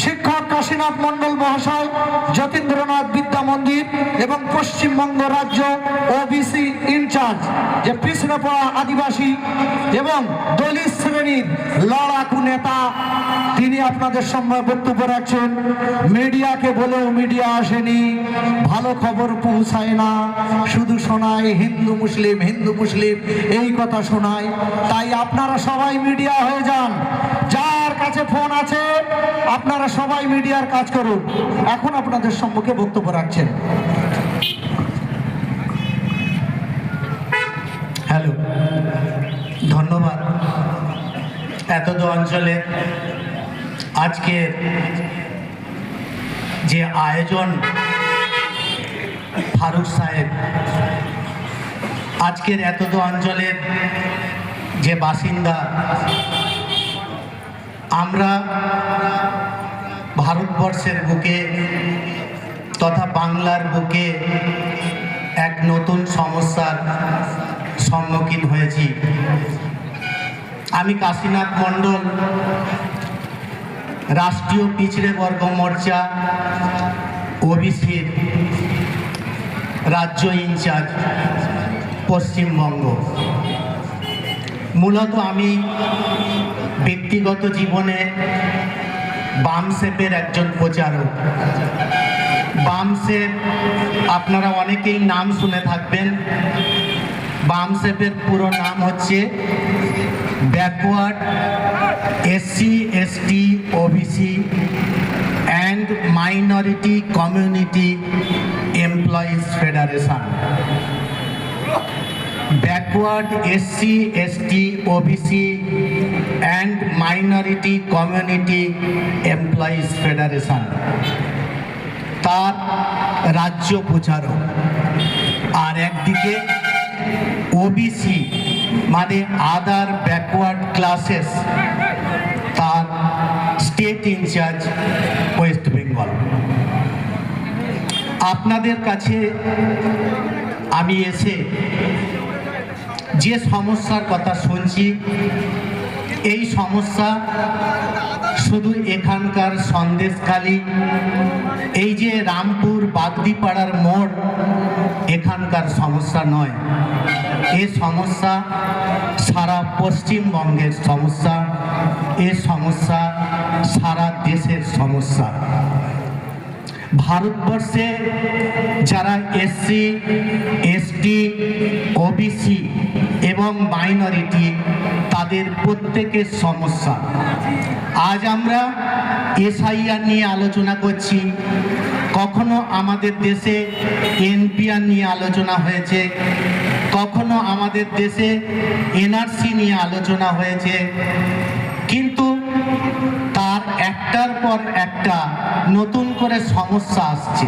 শিক্ষক কাশীনাথ মণ্ডল মহাশয়, যতীন্দ্রনাথ বিদ্যা মন্দির এবং পশ্চিমবঙ্গ রাজ্য ওবিসি ইনচার্জ, যে পিছনে পড়া আদিবাসী এবং দলিত শ্রেণীর লড়াকু নেতা, তিনি আপনাদের সামনে বক্তব্য রাখছেন। মিডিয়াকে বলেও মিডিয়া আসেনি, ভালো খবর পৌঁছায় না, শুধু শোনায় হিন্দু মুসলিম হিন্দু মুসলিম, এই কথা শোনায়। তাই আপনারা সবাই মিডিয়া হয়ে যান, যার কাছে ফোন আছে আপনারা সবাই মিডিয়ার কাজ করুন। এখন আপনাদের সম্মুখে বক্তব্য রাখছেন। হ্যালো, ধন্যবাদ। এতদ অঞ্চলে আজকের যে আয়োজন, ফারুক সাহেব, আজকের এতদ অঞ্চলের যে বাসিন্দা, আমরা ভারতবর্ষের বুকে তথা বাংলার বুকে এক নতুন সমস্যার সম্মুখীন হয়েছি। আমি কাশীনাথ মণ্ডল, রাষ্ট্রীয় পিছড়ে বর্গ মোর্চা ওবিসির রাজ্য ইনচার্জ পশ্চিমবঙ্গ। মূলত আমি ব্যক্তিগত জীবনে বামসেপের একজন প্রচারক। বামসেপ আপনারা অনেকেই নাম শুনে থাকবেন। বামসেপের পুরো নাম হচ্ছে backward SC ST OBC and minority community employees federation. Backward SC ST OBC and minority community employees federation, তার রাজ্য প্রচারক। আর একদিকে ওবিসি মানে আদার ব্যাকওয়ার্ড ক্লাসেস, তার স্টেট ইনচার্জ ওয়েস্ট বেঙ্গল। আপনাদের কাছে আমি এসে যে সমস্যার কথা শুনছি, এই সমস্যা শুধু এখানকার সন্দেশখালী, এই যে রামপুর বাগদিপাড়ার মোড়, এখানকার সমস্যা নয়। এ সমস্যা সারা পশ্চিমবঙ্গের সমস্যা, এ সমস্যা সারা দেশের সমস্যা। ভারতবর্ষে যারা এসসি এসটি ওবিসি এবং মাইনরিটি, তাদের প্রত্যেকের সমস্যা। আজ আমরা এসআইআর নিয়ে আলোচনা করছি, কখনো আমাদের দেশে এনপিআর নিয়ে আলোচনা হয়েছে, কখনো আমাদের দেশে এনআরসি নিয়ে আলোচনা হয়েছে, কিন্তু তার একটার পর একটা নতুন করে সমস্যা আসছে।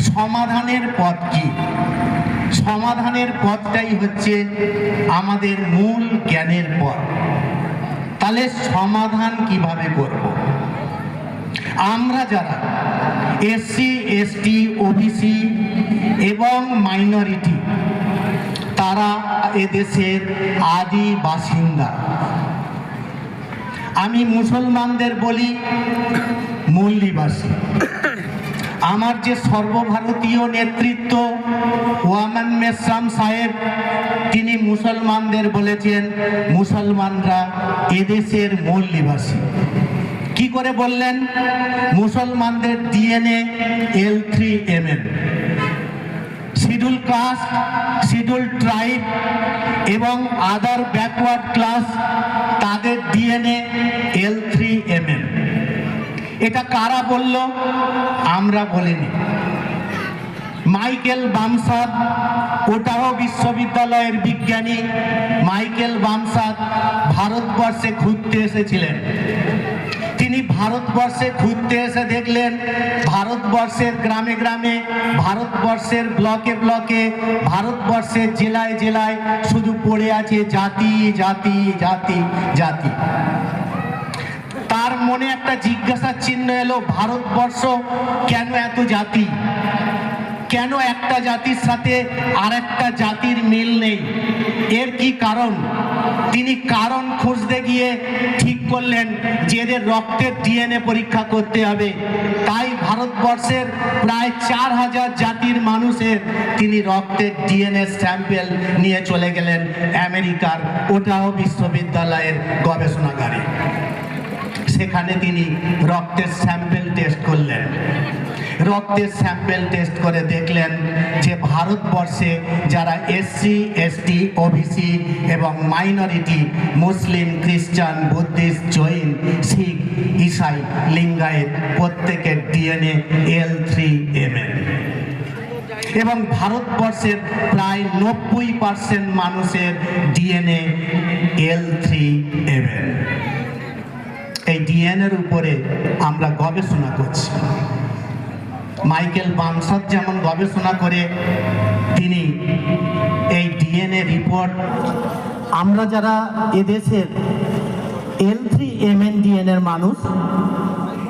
সমাধানের পথ কি? সমাধানের পথটাই হচ্ছে আমাদের মূল জ্ঞানের পথ। তাহলে সমাধান কিভাবে করব? আমরা যারা এসসি এসটি ওবিসি এবং মাইনরিটি, তারা এদেশের আদি বাসিন্দা। আমি মুসলমানদের বলি মূলনিবাসী। আমার যে সর্বভারতীয় নেতৃত্ব ওয়ামান মেশরাম সাহেব, তিনি মুসলমানদের বলেছেন মুসলমানরা এদেশের মূল নিবাসী। কি করে বললেন? মুসলমানদের DNA L3MN, schedule caste, schedule tribe এবং আদার ব্যাকওয়ার্ড ক্লাস, তাদের ডিএনএ L3MN। এটা কারা বলল? আমরা বলিনি। মাইকেল বামসাদ, ওটাও বিশ্ববিদ্যালয়ের বিজ্ঞানী, মাইকেল বামসাদ ভারতবর্ষে ঘুরতে এসেছিলেন। তিনি ভারতবর্ষে ঘুরতে এসে দেখলেন ভারতবর্ষের গ্রামে গ্রামে, ভারতবর্ষের ব্লকে ব্লকে, ভারতবর্ষের জেলায় জেলায় শুধু পড়ে আছে জাতি জাতি জাতি জাতি। তার মনে একটা জিজ্ঞাসার চিহ্ন এলো, ভারতবর্ষ কেন এত জাতি? কেন একটা জাতির সাথে আর একটা জাতির মিল নেই? এর কি কারণ? তিনি কারণ খুঁজতে গিয়ে ঠিক করলেন যে এদের রক্তের ডিএনএ পরীক্ষা করতে হবে। তাই ভারতবর্ষের প্রায় 4000 জাতির মানুষের তিনি রক্তের ডিএনএ স্যাম্পেল নিয়ে চলে গেলেন আমেরিকার ওটাও বিশ্ববিদ্যালয়ের গবেষণাগারে। সেখানে তিনি রক্তের স্যাম্পেল টেস্ট করলেন। রক্তের স্যাম্পেল টেস্ট করে দেখলেন যে ভারতবর্ষে যারা এসসি, এসটি, ওবিসি এবং মাইনরিটি, মুসলিম, খ্রিস্টান, বুদ্ধিস্ট, জৈন, শিখ, ইসাই, লিঙ্গায়েত প্রত্যেকের ডিএনএ L3MN এবং ভারতবর্ষের প্রায় 90% মানুষের ডিএনএ L3MN। এই ডিএনএর উপরে আমরা গবেষণা করছি। মাইকেল বামসাদ যেমন গবেষণা করে তিনি এই ডিএনএ রিপোর্ট, আমরা যারা এদেশের L3MN ডিএনএর মানুষ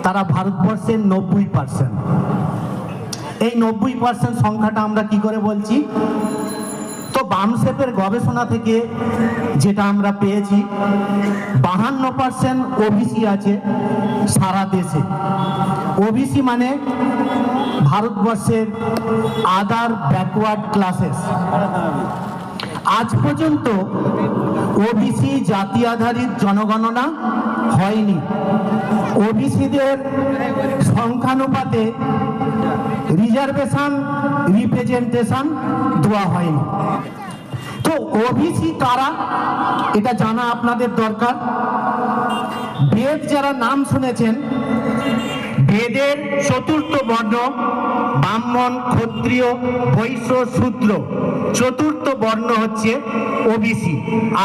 তারা ভারতবর্ষের 90%। এই 90% সংখ্যাটা আমরা কি করে বলছি? তো বামসেপের গবেষণা থেকে যেটা আমরা পেয়েছি 52% ওবিসি আছে সারা দেশে। ওবিসি মানে ভারতবর্ষের আদার ব্যাকওয়ার্ড ক্লাসেস। আজ পর্যন্ত ওবিসি জাতি আধারিত জনগণনা হয়নি। ওবিসিদের সংখ্যানুপাতে রিজার্ভেশন রিপ্রেজেন্টেশন দেওয়া হয়নি। তো ওবিসি কারা এটা জানা আপনাদের দরকার। বেদ যারা নাম শুনেছেন, বেদের চতুর্থ বর্ণ ব্রাহ্মণ, ক্ষত্রিয়, বৈশ্য, শূদ্র, চতুর্থ বর্ণ হচ্ছে ওবিসি,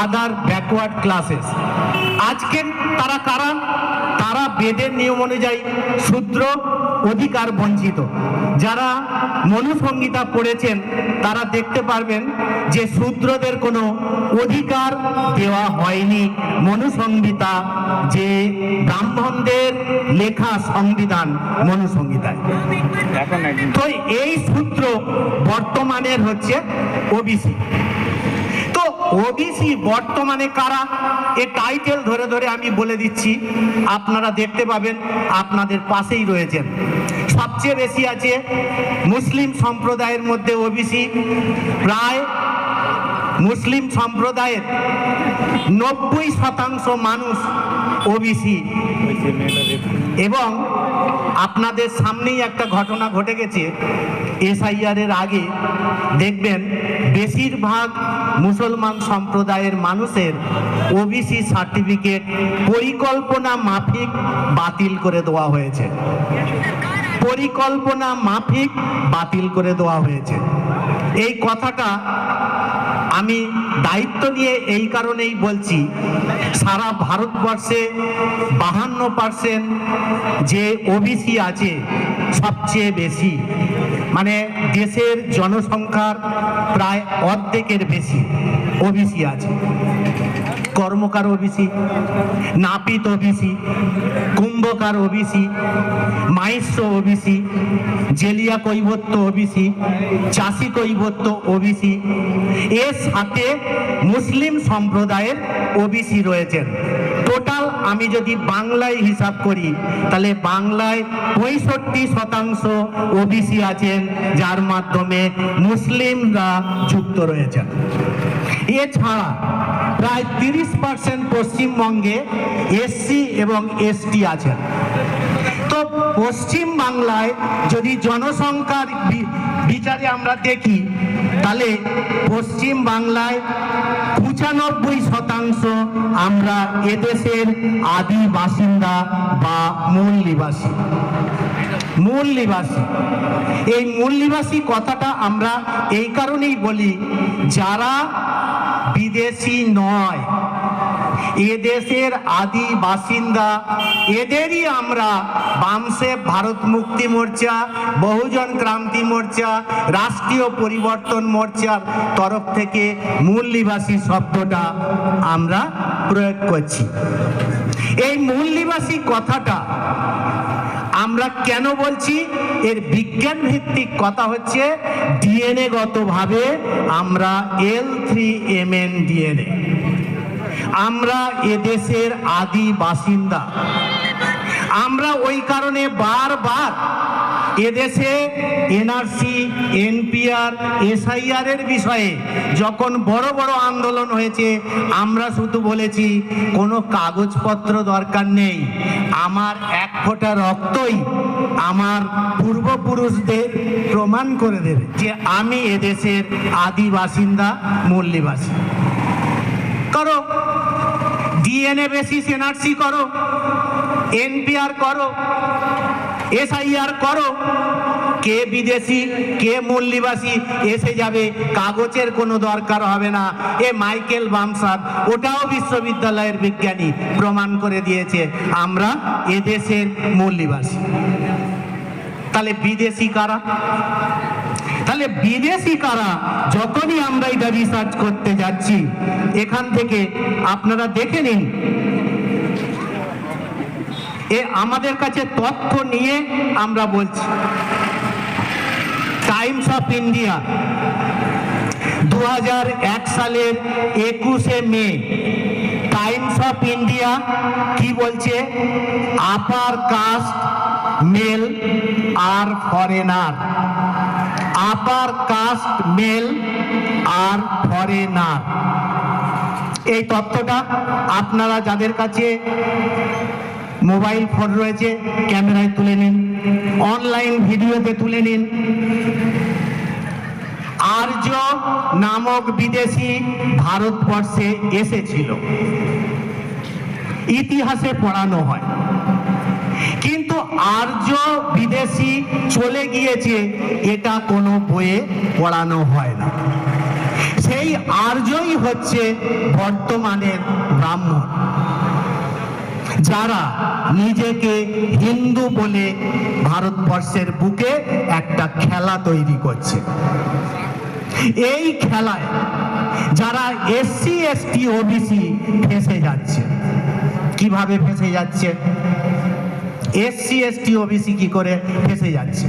আদার ব্যাকওয়ার্ড ক্লাসেস। আজকের তারা কারা? তারা বেদের নিয়ম অনুযায়ী শূদ্র, অধিকার বঞ্চিত। যারা মনুসংহিতা পড়েছেন তারা দেখতে পারবেন যে শূদ্রদের কোনো অধিকার দেওয়া হয়নি মনুসংহিতা, যে ব্রাহ্মণদের লেখা সংবিধান মনুসংহিতায়। তো এই সূত্র বর্তমানের হচ্ছে ওবিসি। তো ওবিসি বর্তমানে কারা? এ টাইটেল ধরে ধরে আমি বলে দিচ্ছি, আপনারা দেখতে পাবেন, আপনাদের পাশেই রয়েছেন। সবচেয়ে বেশি আছে মুসলিম সম্প্রদায়ের মধ্যে ওবিসি। প্রায় মুসলিম সম্প্রদায়ের 90% মানুষ ওবিসি। এবং আপনাদের সামনেই একটা ঘটনা ঘটে গেছে। SIR এর আগে দেখবেন বেশিরভাগ মুসলমান সম্প্রদায়ের মানুষের ওবিসি সার্টিফিকেট পরিকল্পনা মাফিক বাতিল করে দেওয়া হয়েছে। পরিকল্পনা মাফিক বাতিল করে দেওয়া হয়েছে। এই কথাটা আমি দায়িত্ব নিয়ে এই কারণেই বলছি, সারা ভারতবর্ষে 52% যে ওবিসি আছে সবচেয়ে বেশি, মানে দেশের জনসংখ্যার প্রায় অর্ধেকের বেশি ওবিসি আছে। কর্মকার ওবিসি, নাপিত ওবিসি, কুম্ভকার ওবিসি, মাইশ্র ওবিসি, জেলিয়া কৈবত্য ওবিসি, চাষি কৈবত্য ওবিসি, এর সাথে মুসলিম সম্প্রদায়ের ওবিসি রয়েছেন। টোটাল আমি যদি বাংলায় হিসাব করি তাহলে বাংলায় 65% ওবিসি আছেন, যার মাধ্যমে মুসলিমরা যুক্ত রয়েছেন। এছাড়া প্রায় 30% পশ্চিমবঙ্গে এসসি এবং এসটি আছেন। তো পশ্চিম বাংলায় যদি জনসংখ্যার বিচারে আমরা দেখি তাহলে পশ্চিম বাংলায় 95% আমরা এদেশের আদি বাসিন্দা বা মূল নিবাসী। মূল নিবাসী, এই মূল নিবাসী কথাটা আমরা এই কারণেই বলি, যারা বিদেশি নয়, এদেশের আদি বাসিন্দা, এদেরই আমরা বামসেপ, ভারত মুক্তি মোর্চা, বহুজন ক্রান্তি মোর্চা, রাষ্ট্রীয় পরিবর্তন মোর্চার তরফ থেকে মূল নিবাসী শব্দটা আমরা প্রয়োগ করছি। এই মূল নিবাসী কথাটা আমরা আমরা কেন বলছি? এর বিজ্ঞান ভিত্তিক কথা হচ্ছে ডিএনএ গতভাবে আমরা L3MN ডিএনএ, আমরা এদেশের আদি বাসিন্দা। আমরা ওই কারণে বারবার এদেশে এনআরসি, এনপিআর, এসআইআর এর বিষয়ে যখন বড় বড় আন্দোলন হয়েছে, আমরা শুধু বলেছি কোনো কাগজপত্র দরকার নেই, আমার এক ফোঁটা রক্তই আমার পূর্বপুরুষদের প্রমাণ করে দেবে যে আমি এদেশের আদি বাসিন্দা, মূল নিবাসী। করো, ডিএনএ বেসিস এনআরসি করো, এনপিআর করো, এসআইআর করো, কে বিদেশি কে মূল নিবাসী এসে যাবে, কাগজের কোনো দরকার হবে না। এ মাইকেল বামসার, ওটাও বিশ্ববিদ্যালয়ের বিজ্ঞানী প্রমাণ করে দিয়েছে আমরা এদেশের মূল নিবাসী। তাহলে বিদেশি কারা? তাহলে বিদেশি কারা? যখনই আমরা এটা রিসার্চ করতে যাচ্ছি, এখান থেকে আপনারা দেখে নিন, আমাদের কাছে তথ্য নিয়ে আমরা বলছি। টাইমস অফ ইন্ডিয়া 2001 সালের 21শে মে টাইমস অফ ইন্ডিয়া কি বলছে? আপার কাস্ট মেল আর ফরেনার, আপার কাস্ট মেল আর ফরেনার। এই তথ্যটা আপনারা যাদের কাছে মোবাইল ফোন রয়েছে ক্যামেরায় তুলে নিন, অনলাইন ভিডিওতে তুলে নিন। আর্য নামক বিদেশি ভারতবর্ষে এসেছিল, ইতিহাসে পড়ানো হয়, কিন্তু আর্য বিদেশি চলে গিয়েছে এটা কোনো বইয়ে পড়ানো হয় না। সেই আর্যই হচ্ছে বর্তমানের ব্রাহ্মণ, যারা নিজেকে হিন্দু বলে ভারতবর্ষের বুকে একটা খেলা তৈরি করছে। এই খেলায় যারা এসসি, এসটি, ওবিসি ফেঁসে যাচ্ছে। কিভাবে ফেঁসে যাচ্ছে? এসসি, এসটি, ওবিসি কি করে ফেঁসে যাচ্ছে?